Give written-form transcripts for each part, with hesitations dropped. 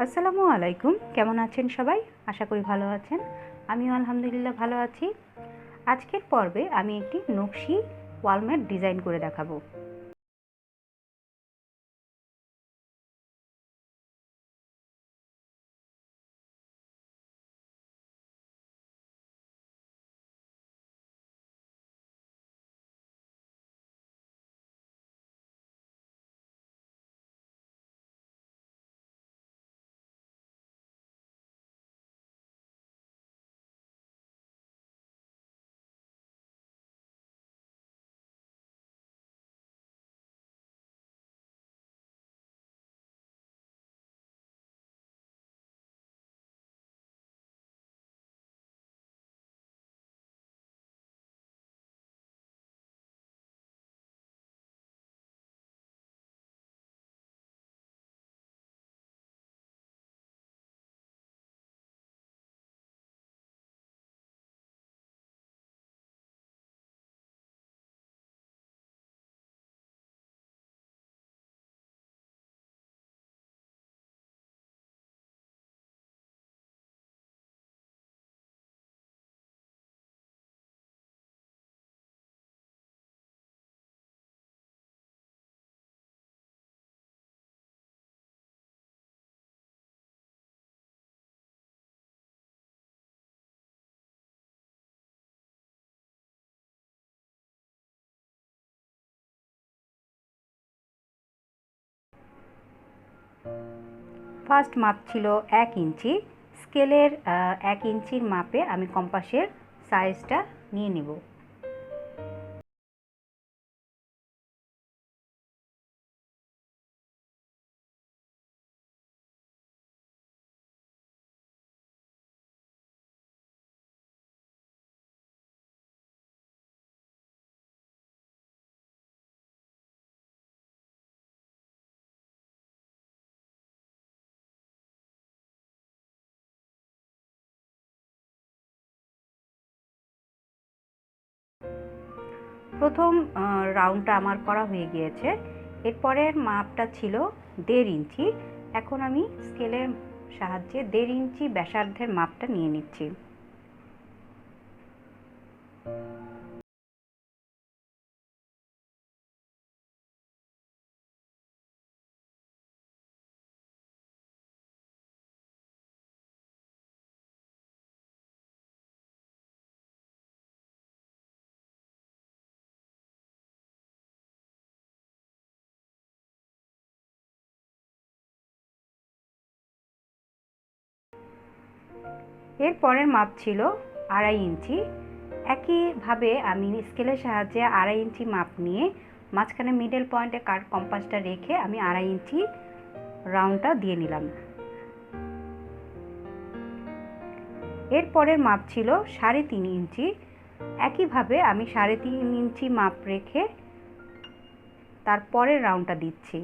আসসালামু আলাইকুম। কেমন আছেন সবাই? আশা করি ভালো আছেন। আমিও আলহামদুলিল্লাহ ভালো আছি। আজকের পর্বে আমি একটি নকশি ওয়ালম্যাট ডিজাইন করে দেখাবো। ফার্স্ট মাপ ছিল 1 ইঞ্চি। স্কেলের 1 ইঞ্চির মাপে আমি কম্পাসের সাইজটা নিয়ে নেব। প্রথম রাউন্ডটা আমার করা হয়ে গিয়েছে। এরপরের মাপটা ছিল 1.5 ইঞ্চি। এখন আমি স্কেলের সাহায্যে 1.5 ইঞ্চি ব্যাসার্ধের মাপটা নিয়ে নিচ্ছি। এর পরের মাপ ছিল 2.5 ইঞ্চি। একইভাবে আমি স্কেলের সাহায্যে 2.5 ইঞ্চি মাপ নিয়ে মাঝখানে মিডল পয়েন্টে কম্পাসটা রেখে আমি 2.5 ইঞ্চি রাউন্ডটা দিয়ে নিলাম। এর পরের মাপ ছিল 3.5 ইঞ্চি। একইভাবে আমি 3.5 ইঞ্চি মাপ রেখে তারপরের রাউন্ডটা দিচ্ছি।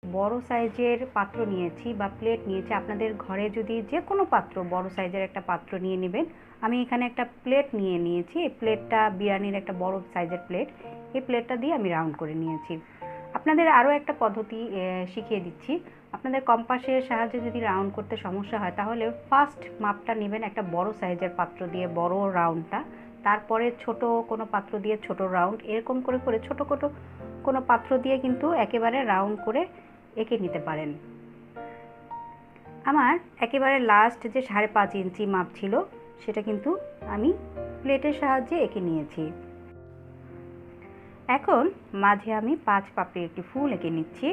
বড় সাইজের পাত্র নিয়েছি বা প্লেট নিয়েছি। আপনাদের ঘরে যদি যে কোনো পাত্র, বড় সাইজের একটা পাত্র নিয়ে নেবেন। আমি এখানে একটা প্লেট নিয়ে নিয়েছি। এই প্লেটটা বিরিয়ানির একটা বড় সাইজের প্লেট। এই প্লেটটা দিয়ে আমি রাউন্ড করে নিয়েছি। আপনাদের আরও একটা পদ্ধতি শিখিয়ে দিচ্ছি। আপনাদের কম্পাসের সাহায্যে যদি রাউন্ড করতে সমস্যা হয়, তাহলে ফার্স্ট মাপটা নেবেন একটা বড় সাইজের পাত্র দিয়ে বড় রাউন্ডটা, তারপরে ছোট কোনো পাত্র দিয়ে ছোট রাউন্ড, এরকম করে করে ছোট ছোট কোনো পাত্র দিয়ে কিন্তু একেবারে রাউন্ড করে এঁকে নিতে পারেন। আমার একেবারে লাস্ট যে 5.5 ইঞ্চি মাপ ছিল সেটা কিন্তু আমি প্লেটের সাহায্যে এঁকে নিয়েছি। এখন মাঝে আমি 5 পাপড়ির একটি ফুল এঁকে নিচ্ছি।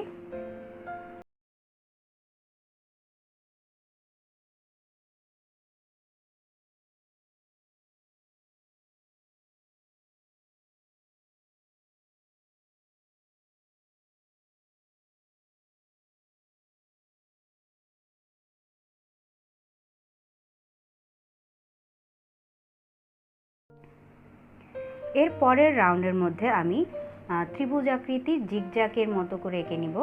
এর পরের রাউন্ডের মধ্যে আমি ত্রিভুজাকৃতি জিগজ্যাগের মতো করে এঁকে নিব।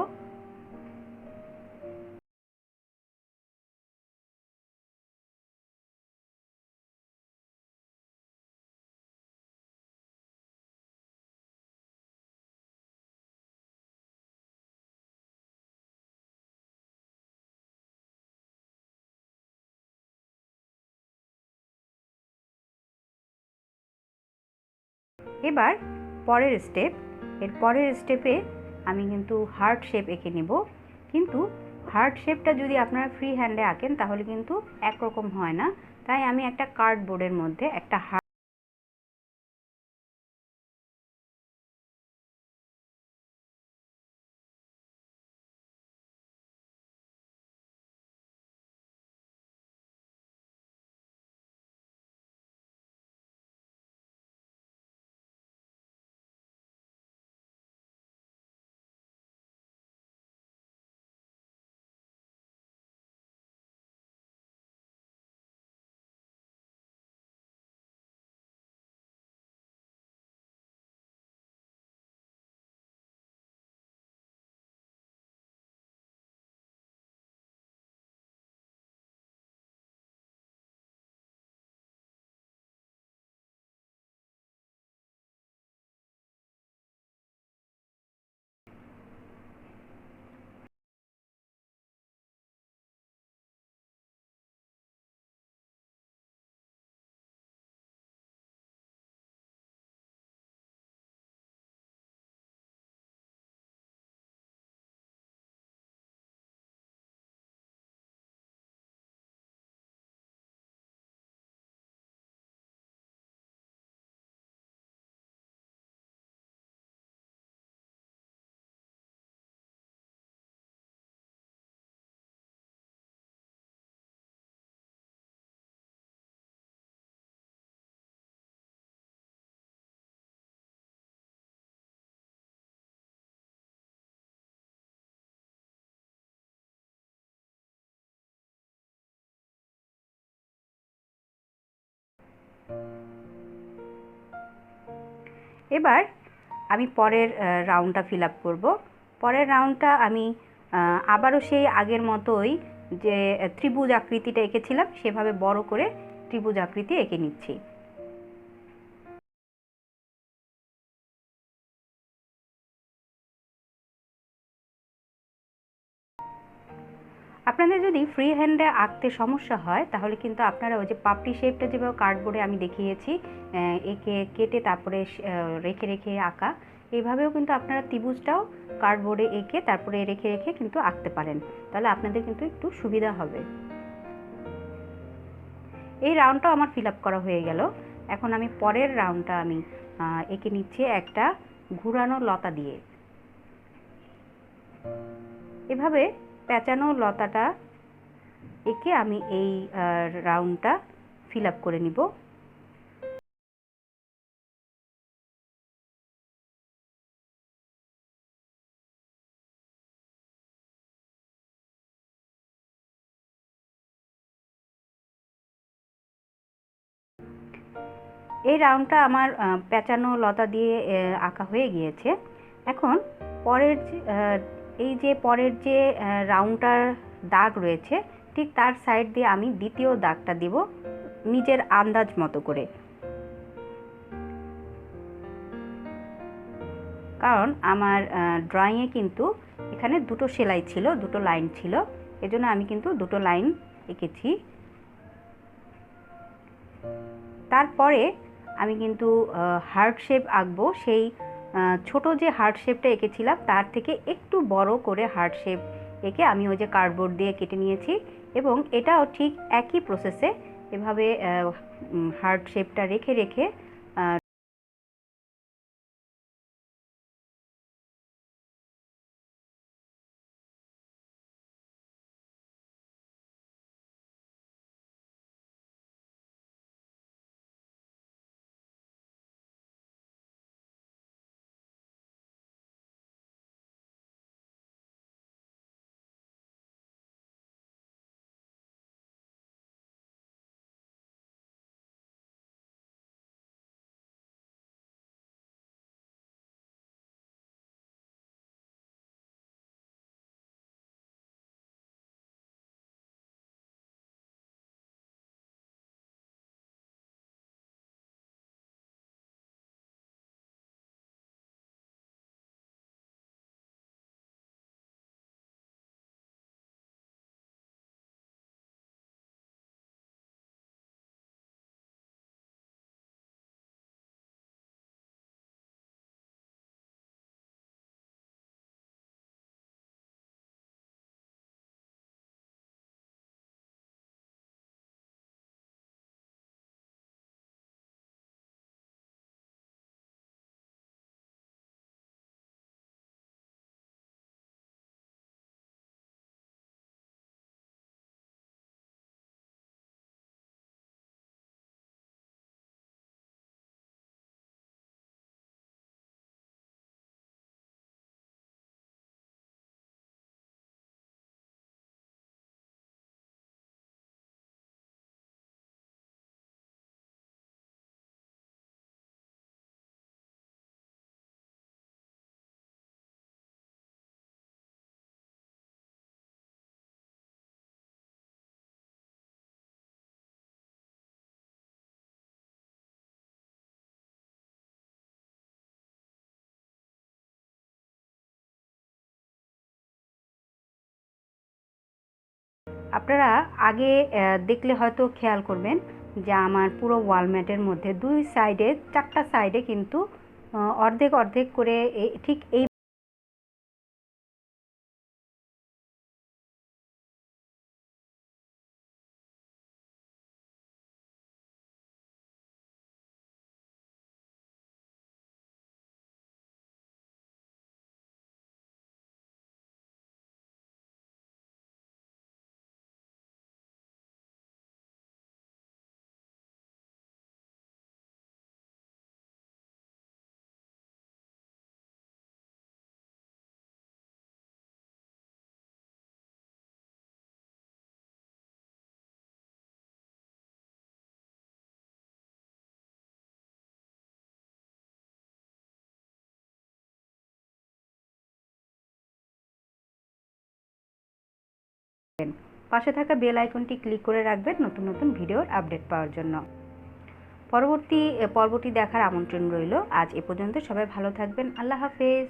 এবার এর পরের স্টেপে আমি কিন্তু হার্ট শেপ এঁকে নেব। কিন্তু হার্ট শেপটা যদি আপনারা ফ্রি হ্যান্ডে আঁকেন তাহলে কিন্তু একরকম হয় না, তাই আমি একটা কার্ডবোর্ডের মধ্যে একটা এবার আমি পরের রাউন্ডটা ফিল আপ করবো। পরের রাউন্ডটা আমি আবারও সেই আগের মতোই যে ত্রিভুজ আকৃতিটা এঁকেছিলাম সেভাবে বড় করে ত্রিভুজ আকৃতি এঁকে নিচ্ছি। আপনাদের যদি ফ্রি হ্যান্ডে আঁকতে সমস্যা হয় তাহলে কিন্তু আপনারা ওই যে পাপড়ি শেপটা যেভাবে কার্ডবোর্ডে আমি দেখিয়েছি এঁকে কেটে তারপরে রেখে রেখে আঁকা, এইভাবেও কিন্তু আপনারা ত্রিভুজটাও কার্ডবোর্ডে এঁকে তারপরে রেখে রেখে কিন্তু আঁকতে পারেন, তাহলে আপনাদের কিন্তু একটু সুবিধা হবে। এই রাউন্ডটাও আমার ফিল আপ করা হয়ে গেল। এখন আমি পরের রাউন্ডটা আমি এঁকে নিচ্ছি একটা ঘুরানো লতা দিয়ে। এভাবে পেঁচানো লতাটা এঁকে আমি এই রাউন্ডটা ফিল আপ করে নিব। এই রাউন্ডটা আমার পেঁচানো লতা দিয়ে আঁকা হয়ে গিয়েছে। এখন পরের এই যে পরের যে রাউন্ডটার দাগ রয়েছে ঠিক তার সাইড দিয়ে আমি দ্বিতীয় দাগটা দিব নিজের আন্দাজ মতো করে, কারণ আমার ড্রয়িংয়ে কিন্তু এখানে দুটো সেলাই ছিল, দুটো লাইন ছিল, এজন্য আমি কিন্তু দুটো লাইন এঁকেছি। তারপরে আমি কিন্তু হার্ট শেপ আঁকবো। সেই ছোট যে হার্ট শেপটা এঁকেছিলাম তার থেকে একটু বড় করে হার্ট শেপ এঁকে আমি ওই যে কার্ডবোর্ড দিয়ে কেটে নিয়েছি, এবং এটাও ঠিক একই প্রসেসে এভাবে হার্ট শেপটা রেখে রেখে আপনারা আগে দেখলে হয়তো খেয়াল করবেন যে আমার পুরো ওয়াল ম্যাটের মধ্যে দুই সাইডে 4টা সাইডে কিন্তু অর্ধেক অর্ধেক করে ঠিক এই পাশে থাকা বেল আইকনটি ক্লিক করে রাখবেন নতুন নতুন ভিডিওর আপডেট পাওয়ার জন্য। পরবর্তী পর্বটি দেখার আমন্ত্রণ রইল। আজ এ পর্যন্ত, সবাই ভালো থাকবেন। আল্লাহ হাফেজ।